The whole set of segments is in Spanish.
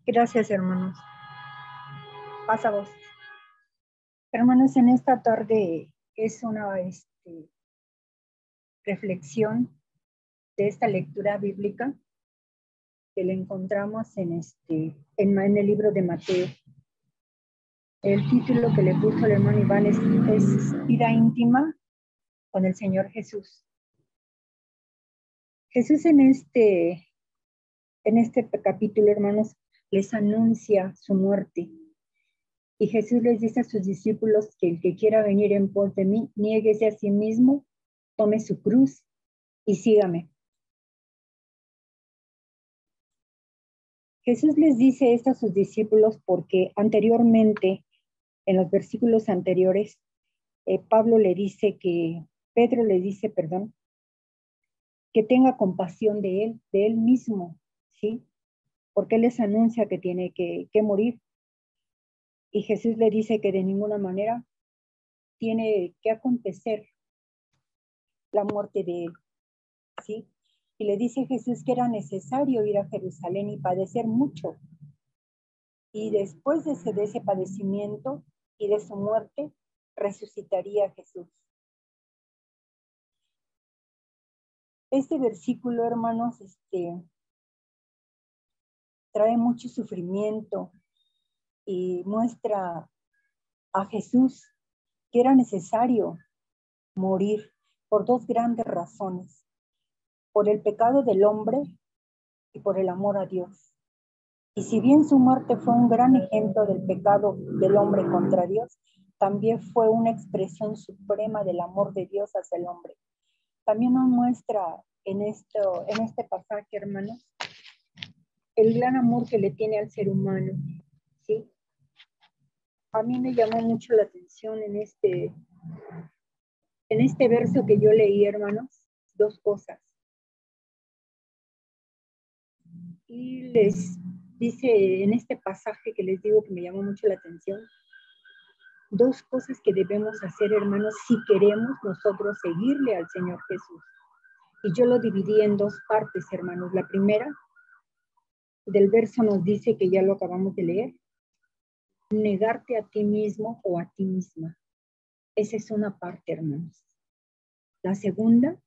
Gracias, hermanos. Pasa vos. Hermanos, en esta tarde es una reflexión de esta lectura bíblica que la encontramos en el libro de Mateo. El título que le puso el hermano Iván es Vida íntima con el Señor Jesús. Jesús en este capítulo, hermanos, les anuncia su muerte. Y Jesús les dice a sus discípulos que el que quiera venir en pos de mí, niéguese a sí mismo, tome su cruz y sígame. Jesús les dice esto a sus discípulos porque anteriormente, en los versículos anteriores, Pedro le dice, que tenga compasión de él mismo, ¿sí? Porque él les anuncia que tiene que morir. Y Jesús le dice que de ninguna manera tiene que acontecer la muerte de él, ¿sí? Y le dice Jesús que era necesario ir a Jerusalén y padecer mucho. Y después de ese padecimiento y de su muerte, resucitaría Jesús. Este versículo, hermanos, trae mucho sufrimiento y muestra a Jesús que era necesario morir por dos grandes razones: por el pecado del hombre y por el amor a Dios. Y si bien su muerte fue un gran ejemplo del pecado del hombre contra Dios, también fue una expresión suprema del amor de Dios hacia el hombre. También nos muestra en este pasaje, hermanos, el gran amor que le tiene al ser humano, ¿sí? A mí me llamó mucho la atención en este verso que yo leí, hermanos, dos cosas. Y les dice en este pasaje que les digo que me llamó mucho la atención, dos cosas que debemos hacer, hermanos, si queremos nosotros seguirle al Señor Jesús. Y yo lo dividí en dos partes, hermanos. La primera, del verso nos dice, que ya lo acabamos de leer, negarte a ti mismo o a ti misma. Esa es una parte, hermanos. La segunda,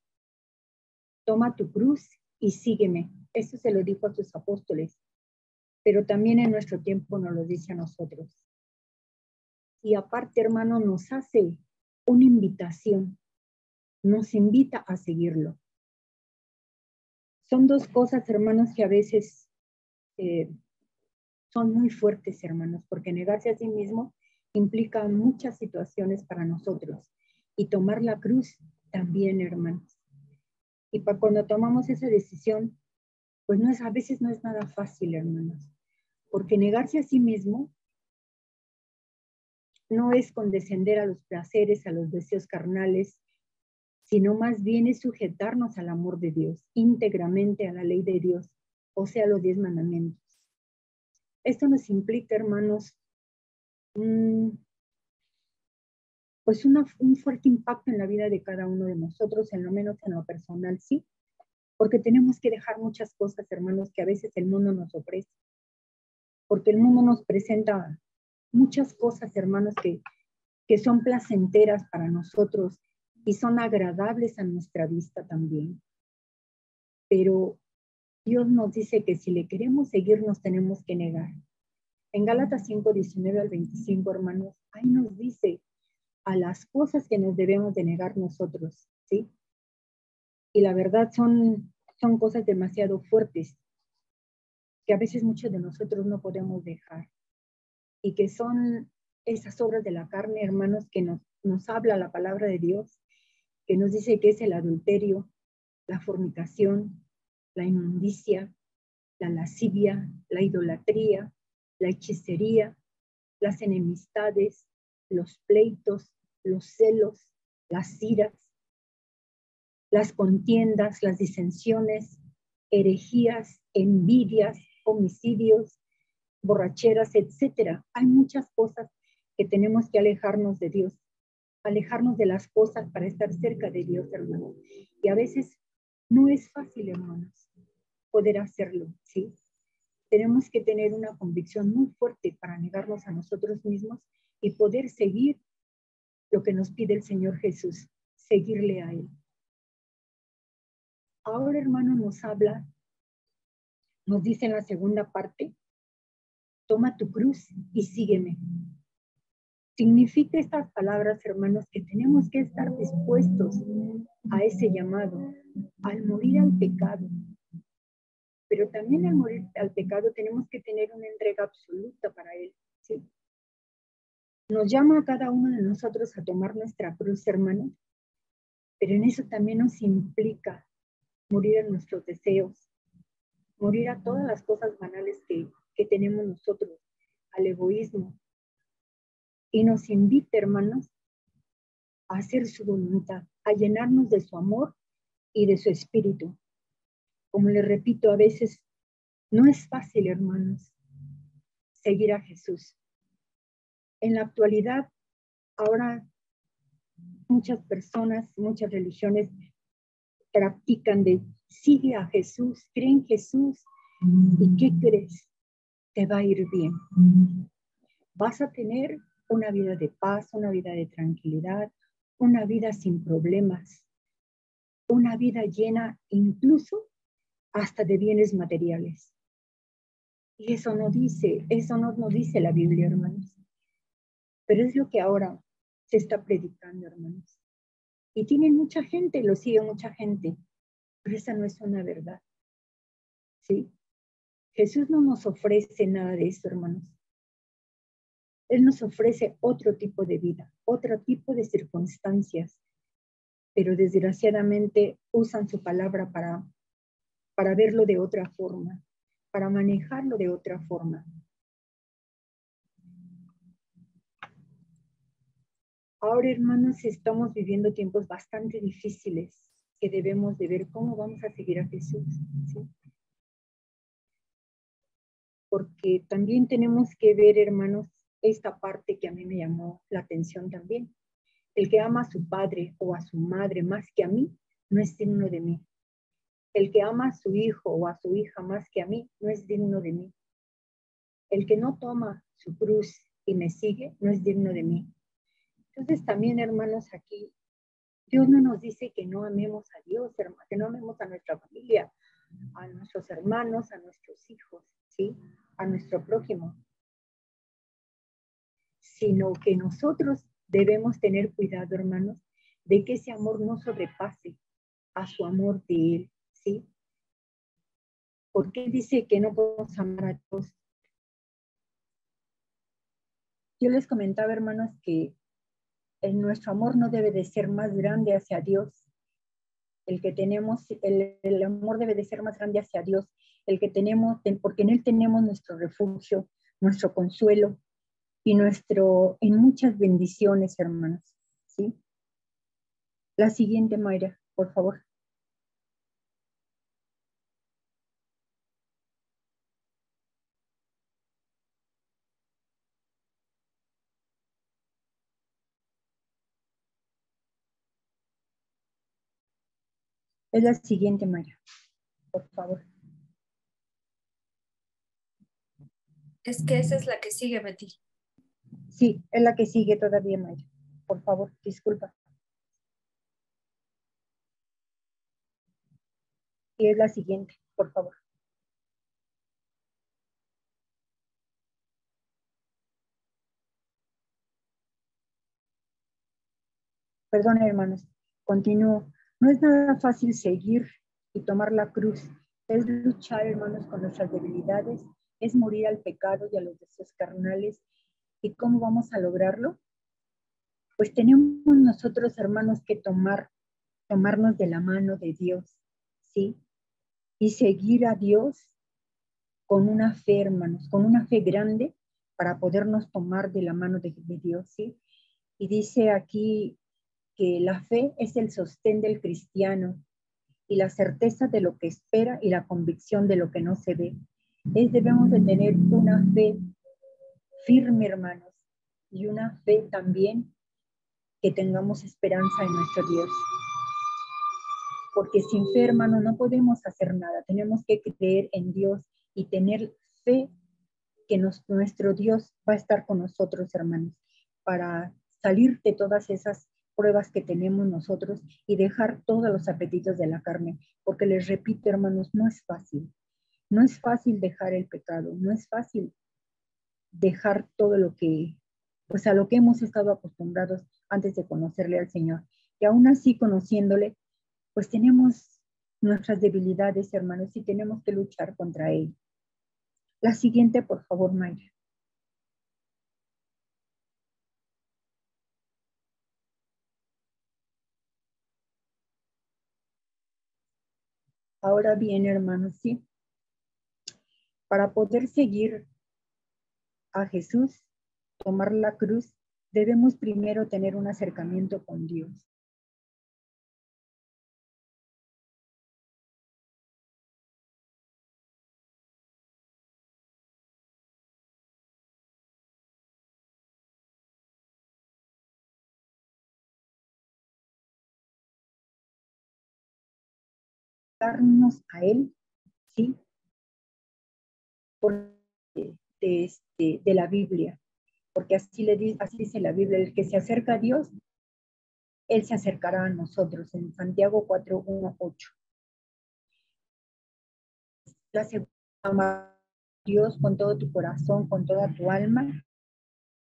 toma tu cruz y sígueme. Eso se lo dijo a sus apóstoles, pero también en nuestro tiempo nos lo dice a nosotros. Y aparte, hermano, nos hace una invitación, nos invita a seguirlo. Son dos cosas, hermanos, que a veces son muy fuertes, hermanos, porque negarse a sí mismo implica muchas situaciones para nosotros. Y tomar la cruz también, hermanos. Y cuando tomamos esa decisión, pues a veces no es nada fácil, hermanos, porque negarse a sí mismo no es condescender a los placeres, a los deseos carnales, sino más bien es sujetarnos al amor de Dios, íntegramente a la ley de Dios, o sea, los 10 mandamientos. Esto nos implica, hermanos, pues un fuerte impacto en la vida de cada uno de nosotros, en lo menos en lo personal, sí, porque tenemos que dejar muchas cosas, hermanos, que a veces el mundo nos ofrece, porque el mundo nos presenta muchas cosas, hermanos, que son placenteras para nosotros y son agradables a nuestra vista también. Pero Dios nos dice que si le queremos seguir, nos tenemos que negar. En Gálatas 5, 19 al 25, hermanos, ahí nos dice a las cosas que nos debemos de negar nosotros, ¿sí? Y la verdad son cosas demasiado fuertes que a veces muchos de nosotros no podemos dejar, y que son esas obras de la carne, hermanos, que nos habla la palabra de Dios, que nos dice que es el adulterio, la fornicación, la inmundicia, la lascivia, la idolatría, la hechicería, las enemistades, los pleitos, los celos, las iras, las contiendas, las disensiones, herejías, envidias, homicidios, borracheras, etcétera. Hay muchas cosas que tenemos que alejarnos de Dios, alejarnos de las cosas para estar cerca de Dios, hermanos. Y a veces no es fácil, hermanos, poder hacerlo, ¿sí? Tenemos que tener una convicción muy fuerte para negarnos a nosotros mismos y poder seguir lo que nos pide el Señor Jesús, seguirle a Él. Ahora, hermano, nos habla, nos dice en la segunda parte, toma tu cruz y sígueme. Significa estas palabras, hermanos, que tenemos que estar dispuestos a ese llamado, al morir al pecado. Pero también al morir al pecado tenemos que tener una entrega absoluta para Él, ¿sí? Nos llama a cada uno de nosotros a tomar nuestra cruz, hermanos, pero en eso también nos implica morir a nuestros deseos, morir a todas las cosas banales que tenemos nosotros, al egoísmo. Y nos invita, hermanos, a hacer su voluntad, a llenarnos de su amor y de su espíritu. Como les repito, a veces no es fácil, hermanos, seguir a Jesús. En la actualidad, ahora muchas personas, muchas religiones practican de sigue a Jesús, cree en Jesús. ¿Y qué crees? Te va a ir bien. Vas a tener una vida de paz, una vida de tranquilidad, una vida sin problemas, una vida llena incluso hasta de bienes materiales. Y eso no nos dice la Biblia, hermanos. Pero es lo que ahora se está predicando, hermanos. Y tienen mucha gente, lo sigue mucha gente, pero esa no es una verdad. ¿Sí? Jesús no nos ofrece nada de eso, hermanos. Él nos ofrece otro tipo de vida, otro tipo de circunstancias, pero desgraciadamente usan su palabra para verlo de otra forma, para manejarlo de otra forma. Ahora, hermanos, estamos viviendo tiempos bastante difíciles que debemos de ver cómo vamos a seguir a Jesús, ¿sí? Porque también tenemos que ver, hermanos, esta parte que a mí me llamó la atención también. El que ama a su padre o a su madre más que a mí, no es digno de mí. El que ama a su hijo o a su hija más que a mí, no es digno de mí. El que no toma su cruz y me sigue, no es digno de mí. Entonces también, hermanos, aquí Dios no nos dice que no amemos a Dios, hermano, que no amemos a nuestra familia, a nuestros hermanos, a nuestros hijos, ¿sí? A nuestro prójimo. Sino que nosotros debemos tener cuidado, hermanos, de que ese amor no sobrepase a su amor de Él, ¿sí? Porque dice que no podemos amar a Dios. Yo les comentaba, hermanos, que nuestro amor no debe de ser más grande hacia Dios. El que tenemos, el amor debe de ser más grande hacia Dios, el que tenemos, porque en Él tenemos nuestro refugio, nuestro consuelo y en muchas bendiciones, hermanos, ¿sí? La siguiente, Mayra, por favor. Es la siguiente, Mayra, por favor. Es que esa es la que sigue, Betty. Sí, es la que sigue todavía, Mayra. Por favor, disculpa. Y es la siguiente, por favor. Perdón, hermanos, continúo. No es nada fácil seguir y tomar la cruz. Es luchar, hermanos, con nuestras debilidades, es morir al pecado y a los deseos carnales. ¿Y cómo vamos a lograrlo? Pues tenemos nosotros, hermanos, que tomarnos de la mano de Dios, ¿sí? Y seguir a Dios con una fe, hermanos, con una fe grande para podernos tomar de la mano de Dios, ¿sí? Y dice aquí que la fe es el sostén del cristiano y la certeza de lo que espera y la convicción de lo que no se ve. Debemos de tener una fe firme, hermanos, y una fe también que tengamos esperanza en nuestro Dios. Porque sin fe, hermano, no podemos hacer nada. Tenemos que creer en Dios y tener fe que nuestro Dios va a estar con nosotros, hermanos, para salir de todas esas pruebas que tenemos nosotros y dejar todos los apetitos de la carne. Porque les repito, hermanos, no es fácil. No es fácil dejar el pecado, no es fácil dejar todo lo que, pues a lo que hemos estado acostumbrados antes de conocerle al Señor. Y aún así, conociéndole, pues tenemos nuestras debilidades, hermanos, y tenemos que luchar contra él. La siguiente, por favor, Mayra. Ahora bien, hermanos, sí, para poder seguir a Jesús, tomar la cruz, debemos primero tener un acercamiento con Dios. Darnos a Él, ¿sí? De la Biblia, porque así dice la Biblia, el que se acerca a Dios, Él se acercará a nosotros, en Santiago 4:1-8. La segunda, amar a Dios con todo tu corazón, con toda tu alma,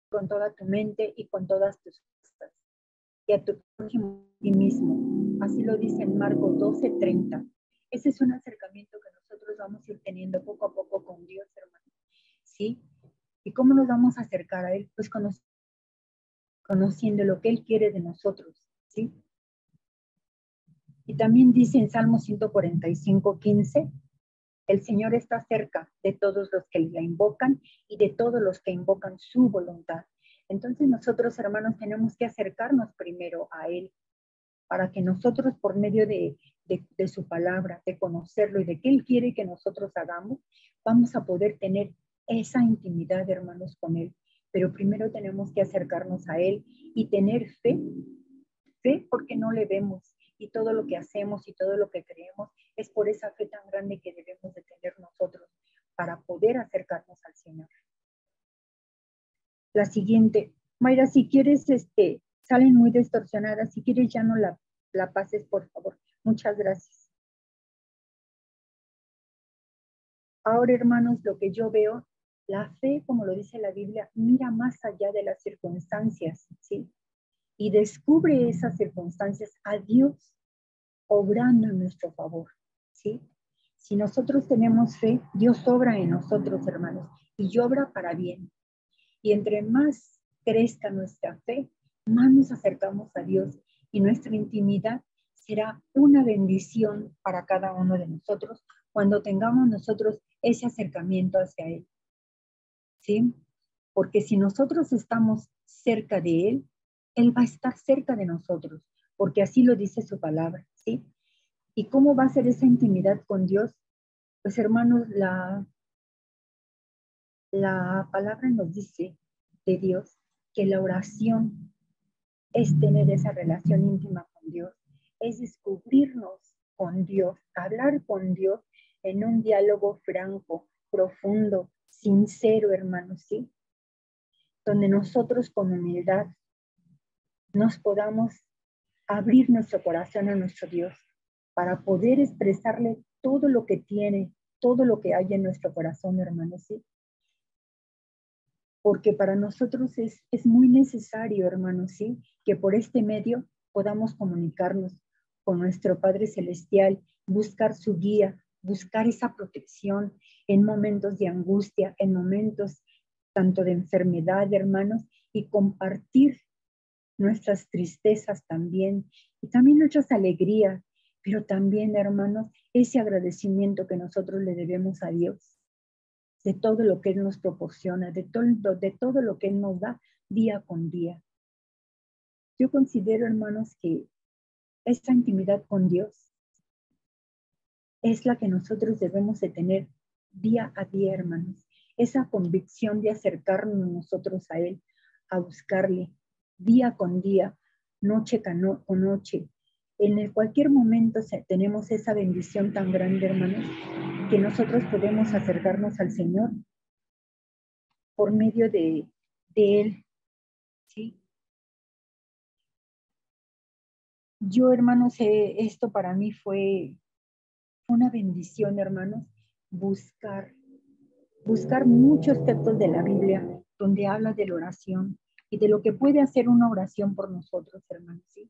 con toda tu mente y con todas tus fuerzas, y a tu prójimo a ti mismo. Así lo dice en Marcos 12:30. Ese es un acercamiento que nosotros vamos a ir teniendo poco a poco con Dios, hermano. ¿Sí? ¿Y cómo nos vamos a acercar a Él? Pues conociendo lo que Él quiere de nosotros, ¿sí? Y también dice en Salmo 145:15, el Señor está cerca de todos los que la invocan y de todos los que invocan su voluntad. Entonces nosotros, hermanos, tenemos que acercarnos primero a Él para que nosotros, por medio de su palabra, de conocerlo y de qué Él quiere que nosotros hagamos, vamos a poder tener esa intimidad, hermanos, con Él. Pero primero tenemos que acercarnos a Él y tener fe porque no le vemos, y todo lo que hacemos y todo lo que creemos es por esa fe tan grande que debemos de tener nosotros para poder acercarnos al Señor. La siguiente, Mayra, si quieres, salen muy distorsionadas, si quieres ya no la pases, por favor. Muchas gracias. Ahora, hermanos, lo que yo veo, la fe, como lo dice la Biblia, mira más allá de las circunstancias, ¿sí? Y descubre esas circunstancias a Dios obrando en nuestro favor, ¿sí? Si nosotros tenemos fe, Dios obra en nosotros, hermanos, y obra para bien. Y entre más crezca nuestra fe, más nos acercamos a Dios y nuestra intimidad será una bendición para cada uno de nosotros cuando tengamos nosotros ese acercamiento hacia Él, ¿sí? Porque si nosotros estamos cerca de Él, Él va a estar cerca de nosotros, porque así lo dice su palabra, ¿sí? ¿Y cómo va a ser esa intimidad con Dios? Pues hermanos, la palabra nos dice de Dios que la oración es tener esa relación íntima con Dios, es descubrirnos con Dios, hablar con Dios en un diálogo franco, profundo, sincero, hermanos, ¿sí? Donde nosotros con humildad nos podamos abrir nuestro corazón a nuestro Dios para poder expresarle todo lo que tiene, todo lo que hay en nuestro corazón, hermanos, ¿sí? Porque para nosotros es muy necesario, hermanos, ¿sí? Que por este medio podamos comunicarnos con nuestro Padre Celestial, buscar su guía, buscar esa protección en momentos de angustia, en momentos tanto de enfermedad, hermanos, y compartir nuestras tristezas también, y también nuestras alegrías, pero también, hermanos, ese agradecimiento que nosotros le debemos a Dios, de todo lo que Él nos proporciona, de todo lo que Él nos da día con día. Yo considero, hermanos, que esta intimidad con Dios es la que nosotros debemos de tener día a día, hermanos. Esa convicción de acercarnos nosotros a Él, a buscarle día con día, noche con noche. En cualquier momento tenemos esa bendición tan grande, hermanos, que nosotros podemos acercarnos al Señor por medio de Él, ¿sí? Yo, hermanos, esto para mí fue una bendición, hermanos, buscar muchos textos de la Biblia donde habla de la oración y de lo que puede hacer una oración por nosotros, hermanos, ¿sí?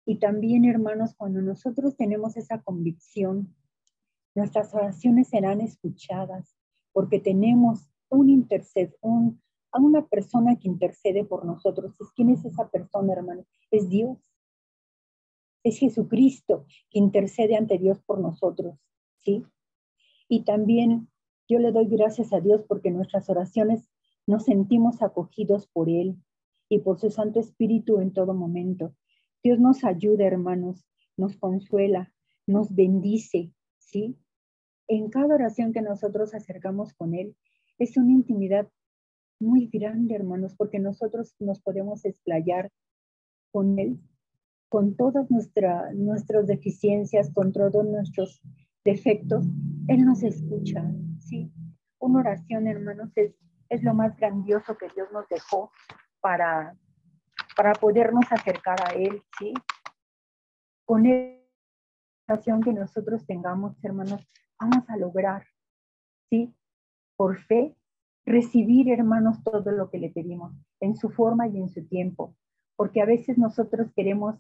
Y también, hermanos, cuando nosotros tenemos esa convicción, nuestras oraciones serán escuchadas porque tenemos a una persona que intercede por nosotros. ¿Quién es esa persona, hermanos? Es Dios. Es Jesucristo que intercede ante Dios por nosotros, ¿sí? Y también yo le doy gracias a Dios porque nuestras oraciones nos sentimos acogidos por Él y por su Santo Espíritu en todo momento. Dios nos ayuda, hermanos, nos consuela, nos bendice, ¿sí? En cada oración que nosotros acercamos con Él, es una intimidad muy grande, hermanos, porque nosotros nos podemos explayar con Él, con todas nuestras deficiencias, con todos nuestros defectos. Él nos escucha, ¿sí? Una oración, hermanos, es lo más grandioso que Dios nos dejó para podernos acercar a Él, ¿sí? Con esa oración que nosotros tengamos, hermanos, vamos a lograr, ¿sí? Por fe, recibir, hermanos, todo lo que le pedimos, en su forma y en su tiempo, porque a veces nosotros queremos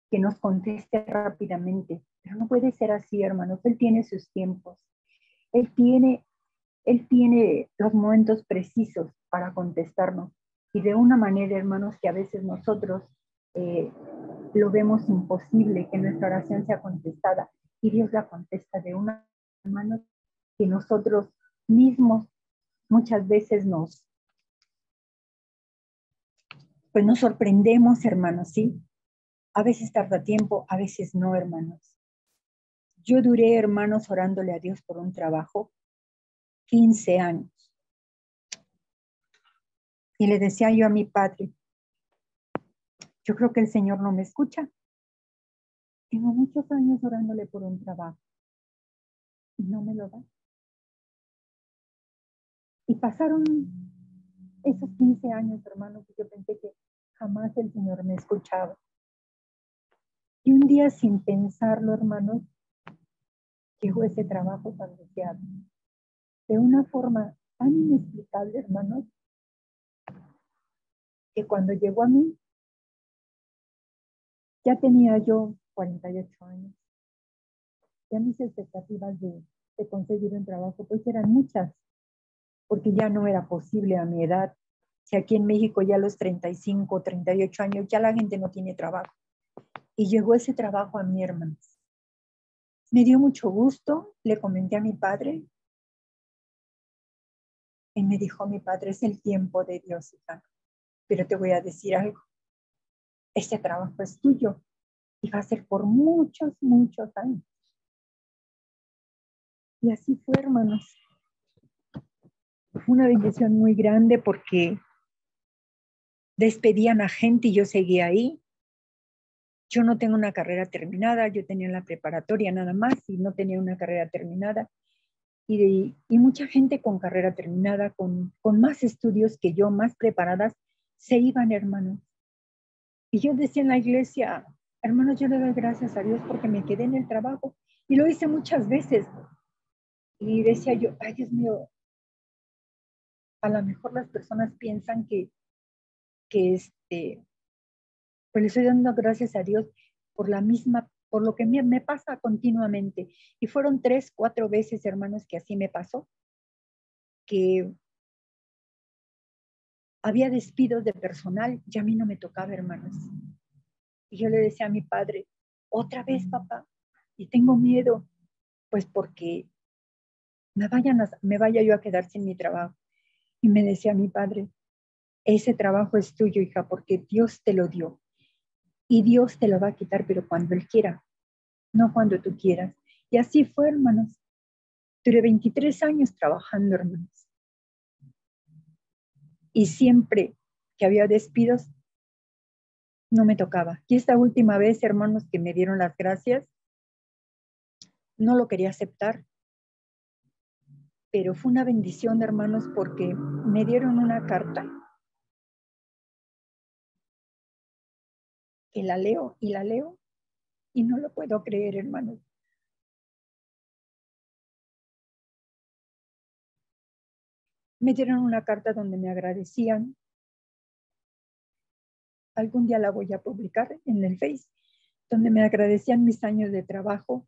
que nos conteste rápidamente, pero no puede ser así, hermanos. Él tiene sus tiempos, Él tiene los momentos precisos para contestarnos, y de una manera, hermanos, que a veces nosotros lo vemos imposible que nuestra oración sea contestada, y Dios la contesta de una manera que nosotros mismos muchas veces nos sorprendemos, hermanos, ¿sí? A veces tarda tiempo, a veces no, hermanos. Yo duré, hermanos, orándole a Dios por un trabajo 15 años. Y le decía yo a mi padre, yo creo que el Señor no me escucha. Tengo muchos años orándole por un trabajo y no me lo da. Y pasaron esos 15 años, hermanos, y yo pensé que jamás el Señor me escuchaba. Y un día, sin pensarlo, hermanos, llegó ese trabajo tan deseado. De una forma tan inexplicable, hermanos, que cuando llegó a mí, ya tenía yo 48 años. Ya mis expectativas de conseguir un trabajo, pues eran muchas, porque ya no era posible a mi edad. Si aquí en México ya a los 35, 38 años, ya la gente no tiene trabajo. Y llegó ese trabajo a mi hermano. Me dio mucho gusto, le comenté a mi padre, y me dijo mi padre, es el tiempo de Dios, hija. Pero te voy a decir algo, este trabajo es tuyo y va a ser por muchos, muchos años. Y así fue, hermanos. Fue una bendición muy grande porque despedían a gente y yo seguía ahí. Yo no tengo una carrera terminada, yo tenía la preparatoria nada más y no tenía una carrera terminada. Y mucha gente con carrera terminada, con más estudios que yo, más preparadas, se iban, hermanos. Y yo decía en la iglesia, hermanos, yo le doy gracias a Dios porque me quedé en el trabajo. Y lo hice muchas veces. Y decía yo, ay, Dios mío, a lo mejor las personas piensan que pues le estoy dando gracias a Dios por lo que me pasa continuamente. Y fueron 3, 4 veces, hermanos, que así me pasó, que había despidos de personal y a mí no me tocaba, hermanos. Y yo le decía a mi padre, otra vez, papá, y tengo miedo, pues porque me vaya yo a quedar sin mi trabajo. Y me decía mi padre, ese trabajo es tuyo, hija, porque Dios te lo dio. Y Dios te lo va a quitar, pero cuando Él quiera, no cuando tú quieras. Y así fue, hermanos. Duré 23 años trabajando, hermanos. Y siempre que había despidos, no me tocaba. Y esta última vez, hermanos, que me dieron las gracias, no lo quería aceptar, pero fue una bendición, hermanos, porque me dieron una carta que la leo y no lo puedo creer, hermanos. Me dieron una carta donde me agradecían. Algún día la voy a publicar en el Face, donde me agradecían mis años de trabajo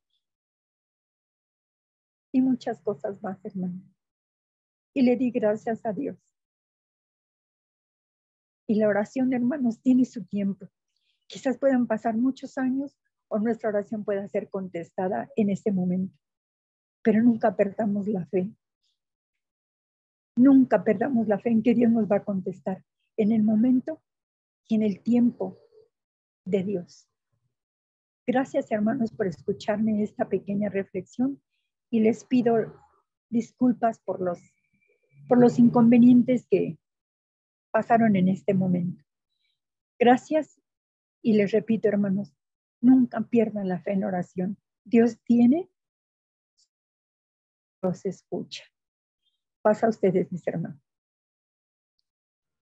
y muchas cosas más, hermano. Y le di gracias a Dios. Y la oración, hermanos, tiene su tiempo. Quizás puedan pasar muchos años o nuestra oración pueda ser contestada en ese momento. Pero nunca perdamos la fe. Nunca perdamos la fe en que Dios nos va a contestar en el momento y en el tiempo de Dios. Gracias, hermanos, por escucharme esta pequeña reflexión y les pido disculpas por los inconvenientes que pasaron en este momento. Gracias y les repito, hermanos, nunca pierdan la fe en oración. Dios tiene, los escucha. Pasa a ustedes, mis hermanos.